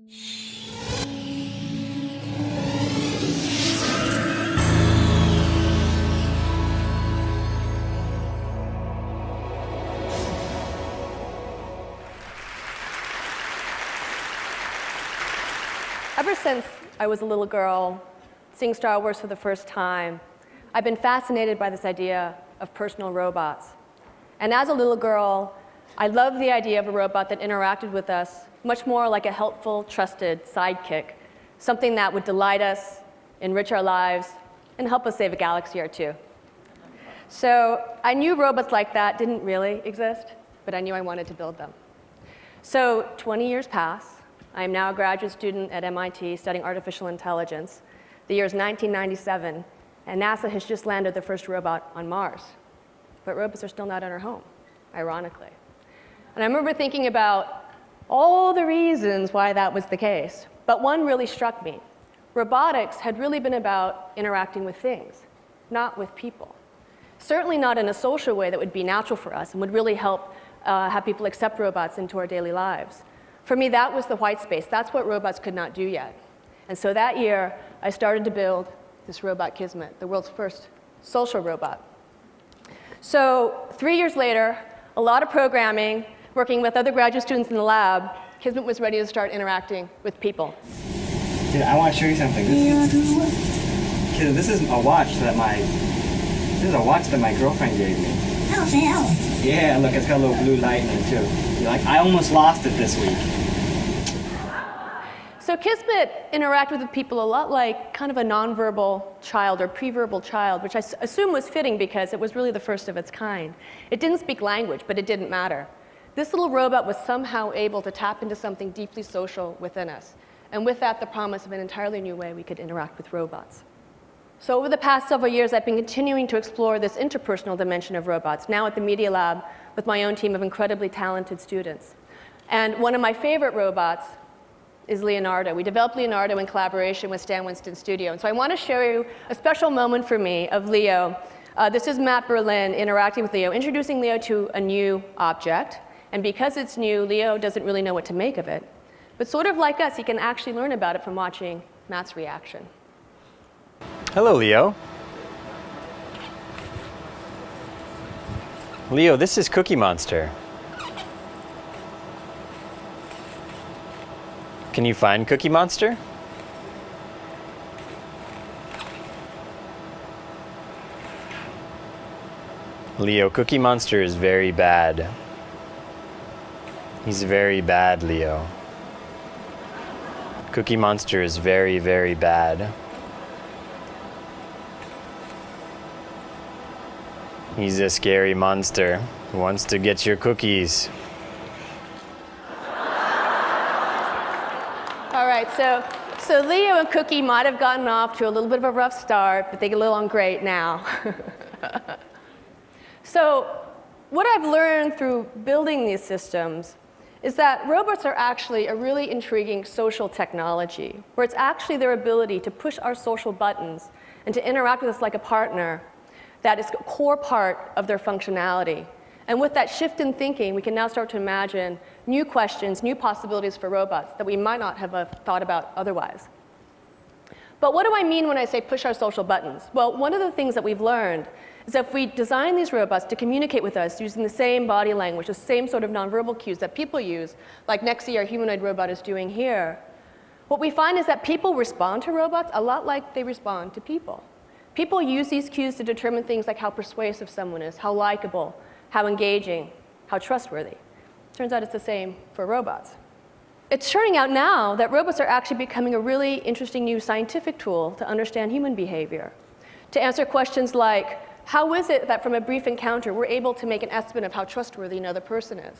Ever since I was a little girl, seeing Star Wars for the first time, I've been fascinated by this idea of personal robots. And as a little girl, I loved the idea of a robot that interacted with us much more like a helpful, trusted sidekick, something that would delight us, enrich our lives, and help us save a galaxy or two. So I knew robots like that didn't really exist, but I knew I wanted to build them. So 20 years pass. I am now a graduate student at MIT studying artificial intelligence. The year is 1997, and NASA has just landed the first robot on Mars. But robots are still not in our home, ironically. And I remember thinking about all the reasons why that was the case. But one really struck me. Robotics had really been about interacting with things, not with people. Certainly not in a social way that would be natural for us and would really help have people accept robots into our daily lives. For me, that was the white space. That's what robots could not do yet. And so that year, I started to build this robot Kismet, the world's first social robot. So 3 years later, a lot of programming, working with other graduate students in the lab, Kismet was ready to start interacting with people. Kid, I want to show you something. This is a watch that my girlfriend gave me. Oh, the hell? Yeah, look, it's got a little blue light in it too. You're like, I almost lost it this week. So Kismet interacted with people a lot like kind of a nonverbal child or preverbal child, which I assume was fitting because it was really the first of its kind. It didn't speak language, but it didn't matter. This little robot was somehow able to tap into something deeply social within us. And with that, the promise of an entirely new way we could interact with robots. So over the past several years, I've been continuing to explore this interpersonal dimension of robots, now at the Media Lab with my own team of incredibly talented students. And one of my favorite robots is Leonardo. We developed Leonardo in collaboration with Stan Winston Studio. And so I want to show you a special moment for me of Leo. This is Matt Berlin interacting with Leo, introducing Leo to a new object. And because it's new, Leo doesn't really know what to make of it. But sort of like us, he can actually learn about it from watching Matt's reaction. Hello, Leo. Leo, this is Cookie Monster. Can you find Cookie Monster? Leo, Cookie Monster is very bad. He's very bad, Leo. Cookie Monster is very, very bad. He's a scary monster who wants to get your cookies. All right, so Leo and Cookie might have gotten off to a little bit of a rough start, but they get along great now. So what I've learned through building these systems is that robots are actually a really intriguing social technology, where it's actually their ability to push our social buttons and to interact with us like a partner that is a core part of their functionality. And with that shift in thinking, we can now start to imagine new questions, new possibilities for robots that we might not have thought about otherwise. But what do I mean when I say push our social buttons? Well, one of the things that we've learned is that if we design these robots to communicate with us using the same body language, the same sort of nonverbal cues that people use, like Nexi, our humanoid robot, is doing here, what we find is that people respond to robots a lot like they respond to people. People use these cues to determine things like how persuasive someone is, how likable, how engaging, how trustworthy. Turns out it's the same for robots. It's turning out now that robots are actually becoming a really interesting new scientific tool to understand human behavior, to answer questions like, how is it that from a brief encounter we're able to make an estimate of how trustworthy another person is?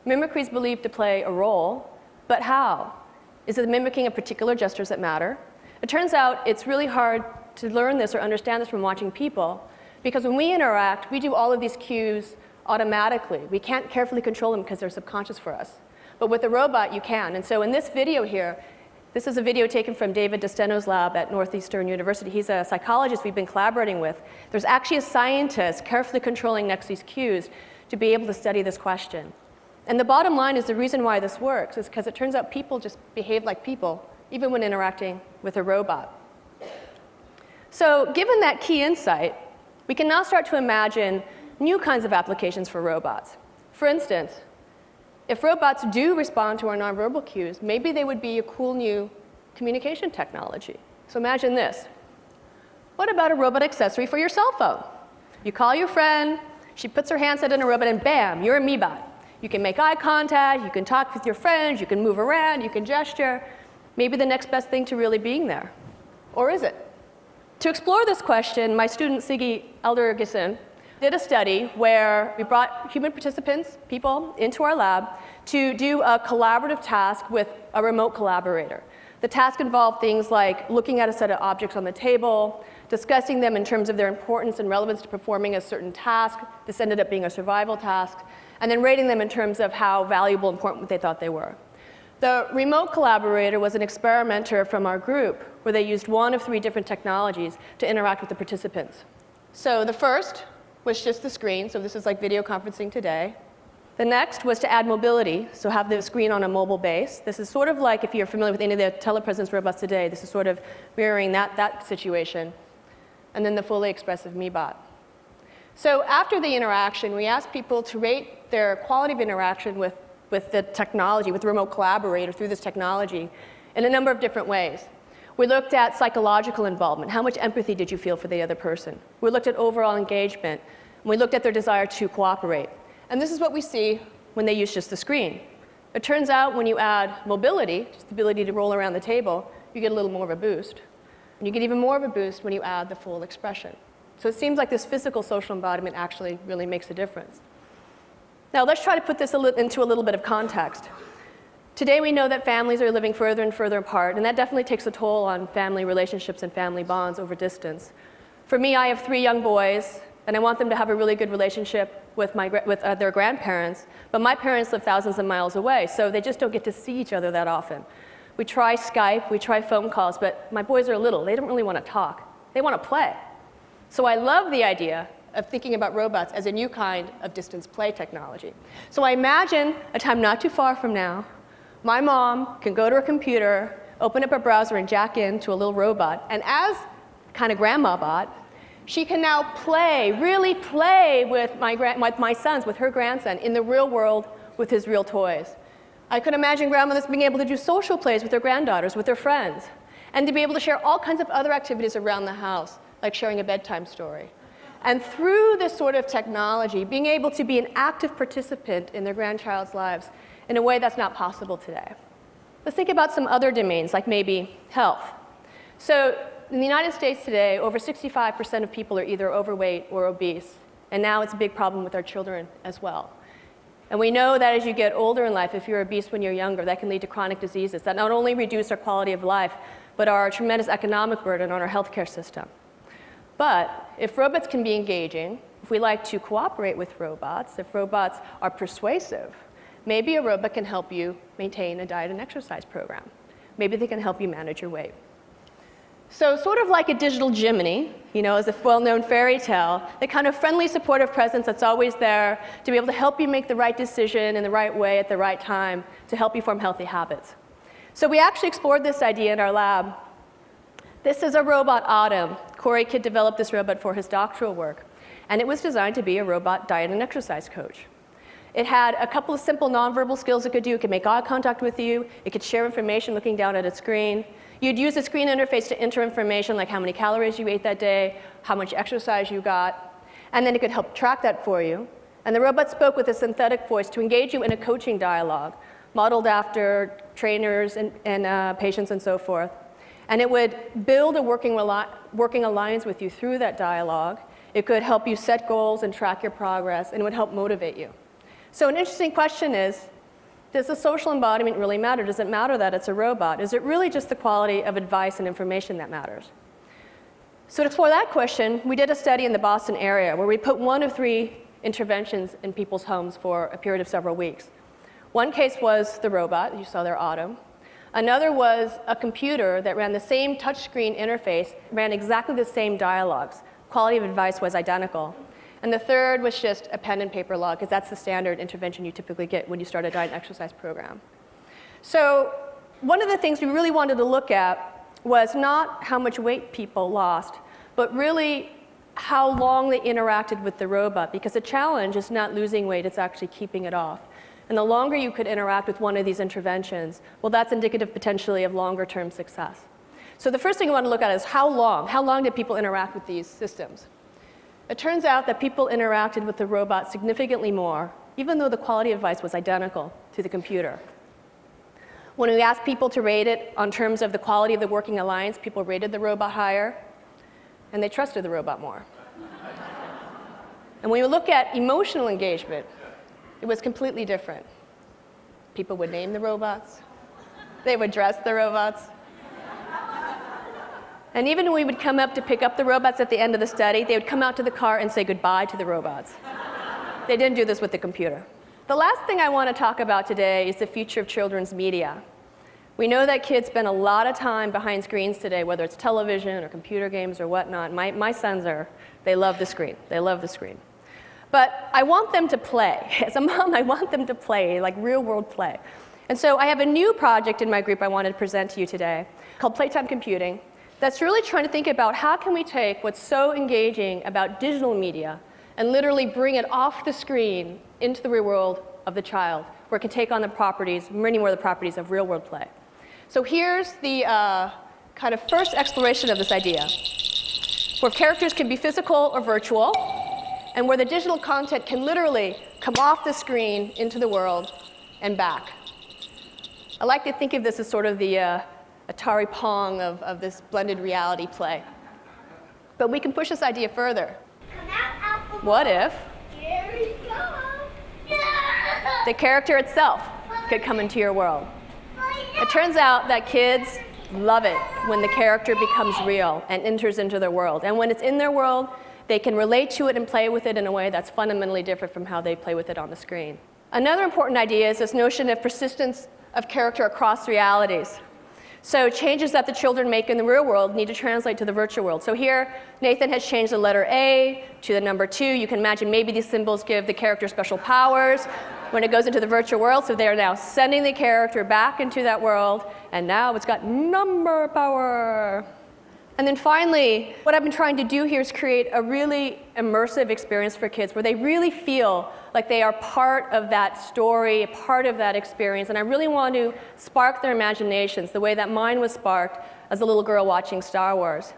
Mimicry is believed to play a role, but how? Is it mimicking a particular gestures that matter? It turns out it's really hard to learn this or understand this from watching people, because when we interact, we do all of these cues automatically. We can't carefully control them because they're subconscious for us. But with a robot, you can. And so in this video here, this is a video taken from David DeSteno's lab at Northeastern University. He's a psychologist we've been collaborating with. There's actually a scientist carefully controlling Nexi's cues to be able to study this question. And the bottom line is the reason why this works is because it turns out people just behave like people, even when interacting with a robot. So given that key insight, we can now start to imagine new kinds of applications for robots. For instance, if robots do respond to our nonverbal cues, maybe they would be a cool new communication technology. So imagine this. What about a robot accessory for your cell phone? You call your friend, she puts her handset in a robot, and bam, you're a MeBot. You can make eye contact, you can talk with your friends, you can move around, you can gesture. Maybe the next best thing to really being there. Or is it? To explore this question, my student Siggy Eldergissen did a study where we brought human participants, people, into our lab to do a collaborative task with a remote collaborator. The task involved things like looking at a set of objects on the table, discussing them in terms of their importance and relevance to performing a certain task. This ended up being a survival task, and then rating them in terms of how valuable and important they thought they were. The remote collaborator was an experimenter from our group where they used one of 3 different technologies to interact with the participants. So the first was just the screen, so this is like video conferencing today. The next was to add mobility, so have the screen on a mobile base. This is sort of like if you're familiar with any of the telepresence robots today, this is sort of mirroring that situation. And then the fully expressive MeBot. So after the interaction, we asked people to rate their quality of interaction with the technology, with the remote collaborator through this technology in a number of different ways. We looked at psychological involvement. How much empathy did you feel for the other person? We looked at overall engagement. And we looked at their desire to cooperate. And this is what we see when they use just the screen. It turns out when you add mobility, just the ability to roll around the table, you get a little more of a boost. And you get even more of a boost when you add the full expression. So it seems like this physical social embodiment actually really makes a difference. Now let's try to put this into a little bit of context. Today we know that families are living further and further apart, and that definitely takes a toll on family relationships and family bonds over distance. For me, I have 3 young boys, and I want them to have a really good relationship with their grandparents, but my parents live thousands of miles away, so they just don't get to see each other that often. We try Skype, we try phone calls, but my boys are little. They don't really want to talk. They want to play. So I love the idea of thinking about robots as a new kind of distance play technology. So I imagine a time not too far from now, my mom can go to her computer, open up a browser, and jack into a little robot. And as kind of grandma bot, she can now play, really play with my sons, with her grandson, in the real world with his real toys. I could imagine grandmothers being able to do social plays with their granddaughters, with their friends, and to be able to share all kinds of other activities around the house, like sharing a bedtime story. And through this sort of technology, being able to be an active participant in their grandchild's lives in a way that's not possible today. Let's think about some other domains, like maybe health. So in the United States today, over 65% of people are either overweight or obese. And now it's a big problem with our children as well. And we know that as you get older in life, if you're obese when you're younger, that can lead to chronic diseases that not only reduce our quality of life, but are a tremendous economic burden on our healthcare system. But if robots can be engaging, if we like to cooperate with robots, if robots are persuasive, maybe a robot can help you maintain a diet and exercise program. Maybe they can help you manage your weight. So sort of like a digital Jiminy, as a well-known fairy tale, the kind of friendly, supportive presence that's always there to be able to help you make the right decision in the right way at the right time to help you form healthy habits. So we actually explored this idea in our lab. This is a robot, Autumn. Corey Kidd developed this robot for his doctoral work, and it was designed to be a robot diet and exercise coach. It had a couple of simple nonverbal skills it could do. It could make eye contact with you. It could share information looking down at a screen. You'd use the screen interface to enter information like how many calories you ate that day, how much exercise you got, and then it could help track that for you. And the robot spoke with a synthetic voice to engage you in a coaching dialogue, modeled after trainers and patients and so forth. And it would build a working alliance with you through that dialogue. It could help you set goals and track your progress, and it would help motivate you. So an interesting question is, does the social embodiment really matter? Does it matter that it's a robot? Is it really just the quality of advice and information that matters? So to explore that question, we did a study in the Boston area where we put 1 of 3 interventions in people's homes for a period of several weeks. One case was the robot, you saw there, Autumn. Another was a computer that ran the same touchscreen interface, ran exactly the same dialogues. Quality of advice was identical. And the third was just a pen and paper log, because that's the standard intervention you typically get when you start a diet and exercise program. So one of the things we really wanted to look at was not how much weight people lost, but really how long they interacted with the robot, because the challenge is not losing weight, it's actually keeping it off. And the longer you could interact with one of these interventions, well, that's indicative potentially of longer term success. So the first thing I want to look at is how long did people interact with these systems? It turns out that people interacted with the robot significantly more, even though the quality of advice was identical to the computer. When we asked people to rate it on terms of the quality of the working alliance, people rated the robot higher, and they trusted the robot more. And when you look at emotional engagement, it was completely different. People would name the robots. They would dress the robots. And even when we would come up to pick up the robots at the end of the study, they would come out to the car and say goodbye to the robots. They didn't do this with the computer. The last thing I want to talk about today is the future of children's media. We know that kids spend a lot of time behind screens today, whether it's television or computer games or whatnot. My sons they love the screen. They love the screen. But I want them to play. As a mom, I want them to play, like real-world play. And so I have a new project in my group I wanted to present to you today called Playtime Computing that's really trying to think about how can we take what's so engaging about digital media and literally bring it off the screen into the real world of the child, where it can take on the properties, many more of the properties of real-world play. So here's the kind of first exploration of this idea, where characters can be physical or virtual, and where the digital content can literally come off the screen into the world and back. I like to think of this as sort of the Atari Pong of this blended reality play. But we can push this idea further. What if the character itself could come into your world? It turns out that kids love it when the character becomes real and enters into their world. And when it's in their world, they can relate to it and play with it in a way that's fundamentally different from how they play with it on the screen. Another important idea is this notion of persistence of character across realities. So changes that the children make in the real world need to translate to the virtual world. So here, Nathan has changed the letter A to the number 2. You can imagine maybe these symbols give the character special powers when it goes into the virtual world. So they are now sending the character back into that world, and now it's got number power. And then finally, what I've been trying to do here is create a really immersive experience for kids where they really feel like they are part of that story, part of that experience. And I really want to spark their imaginations the way that mine was sparked as a little girl watching Star Wars.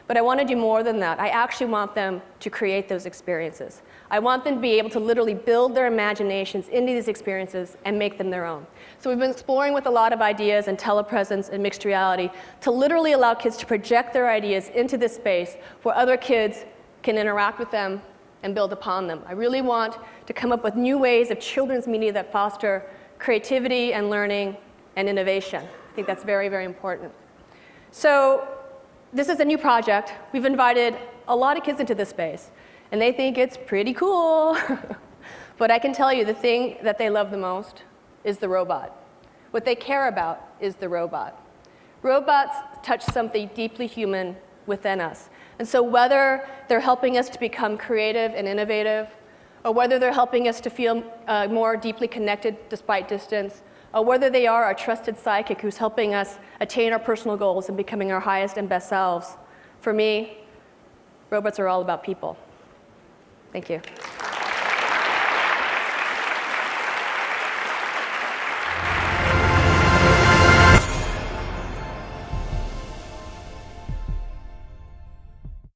But I want to do more than that. I actually want them to create those experiences. I want them to be able to literally build their imaginations into these experiences and make them their own. So we've been exploring with a lot of ideas and telepresence and mixed reality to literally allow kids to project their ideas into this space where other kids can interact with them and build upon them. I really want to come up with new ways of children's media that foster creativity and learning and innovation. I think that's very, very important. So this is a new project. We've invited a lot of kids into this space, and they think it's pretty cool. But I can tell you the thing that they love the most is the robot. What they care about is the robot. Robots touch something deeply human within us. And so whether they're helping us to become creative and innovative, or whether they're helping us to feel more deeply connected despite distance, or whether they are our trusted sidekick who's helping us attain our personal goals and becoming our highest and best selves, for me, robots are all about people. Thank you.